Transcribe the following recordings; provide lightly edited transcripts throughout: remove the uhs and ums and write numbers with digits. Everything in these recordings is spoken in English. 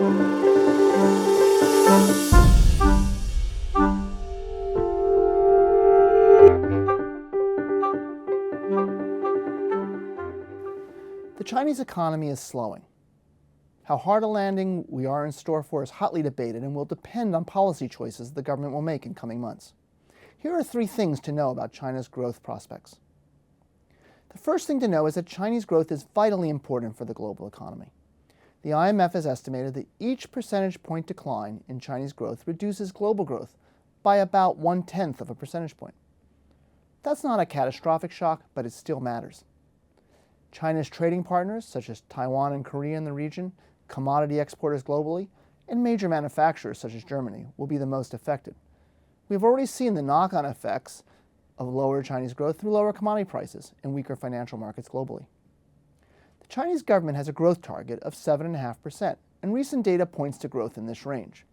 The Chinese economy is slowing. How hard a landing we are in store for is hotly debated and will depend on policy choices the government will make in coming months. Here are 3 things to know about China's growth prospects. The first thing to know is that Chinese growth is vitally important for the global economy. The IMF has estimated that each percentage point decline in Chinese growth reduces global growth by about 1/10 of a percentage point. That's not a catastrophic shock, but it still matters. China's trading partners, such as Taiwan and Korea in the region, commodity exporters globally, and major manufacturers such as Germany, will be the most affected. We've already seen the knock-on effects of lower Chinese growth through lower commodity prices and weaker financial markets globally. The Chinese government has a growth target of 7.5%, and recent data points to growth in this range.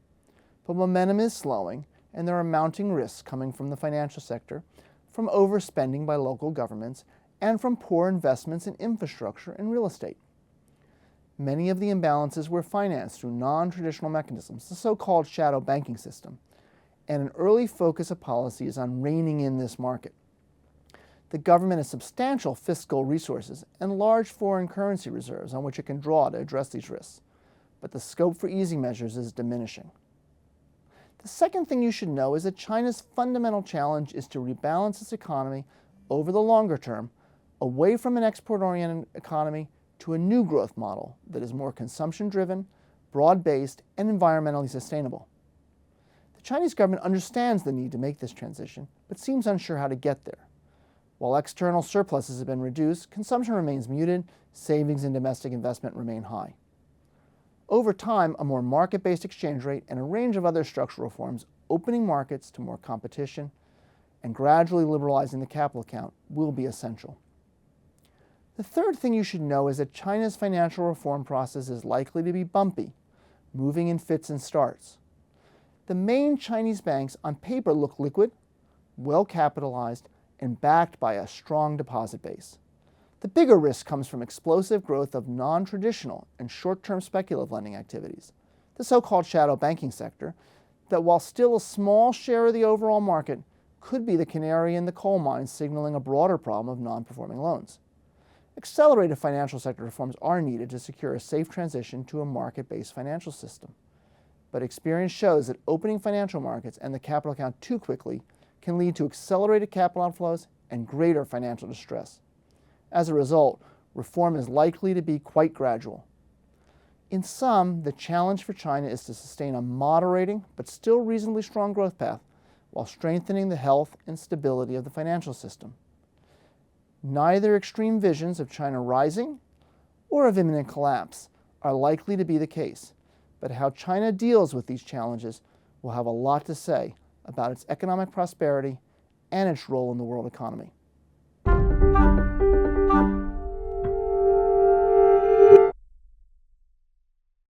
But momentum is slowing, and there are mounting risks coming from the financial sector, from overspending by local governments, and from poor investments in infrastructure and real estate. Many of the imbalances were financed through non-traditional mechanisms, the so-called shadow banking system, and an early focus of policy is on reining in this market. The government has substantial fiscal resources and large foreign currency reserves on which it can draw to address these risks, but the scope for easing measures is diminishing. The second thing you should know is that China's fundamental challenge is to rebalance its economy over the longer term, away from an export-oriented economy to a new growth model that is more consumption-driven, broad-based, and environmentally sustainable. The Chinese government understands the need to make this transition, but seems unsure how to get there. While external surpluses have been reduced, consumption remains muted, savings and domestic investment remain high. Over time, a more market-based exchange rate and a range of other structural reforms, opening markets to more competition and gradually liberalizing the capital account, will be essential. The third thing you should know is that China's financial reform process is likely to be bumpy, moving in fits and starts. The main Chinese banks on paper look liquid, well capitalized, and backed by a strong deposit base. The bigger risk comes from explosive growth of non-traditional and short-term speculative lending activities, the so-called shadow banking sector, that while still a small share of the overall market, could be the canary in the coal mine signaling a broader problem of non-performing loans. Accelerated financial sector reforms are needed to secure a safe transition to a market-based financial system. But experience shows that opening financial markets and the capital account too quickly can lead to accelerated capital outflows and greater financial distress. As a result, reform is likely to be quite gradual. In sum, the challenge for China is to sustain a moderating but still reasonably strong growth path while strengthening the health and stability of the financial system. Neither extreme visions of China rising or of imminent collapse are likely to be the case, but how China deals with these challenges will have a lot to say about its economic prosperity and its role in the world economy.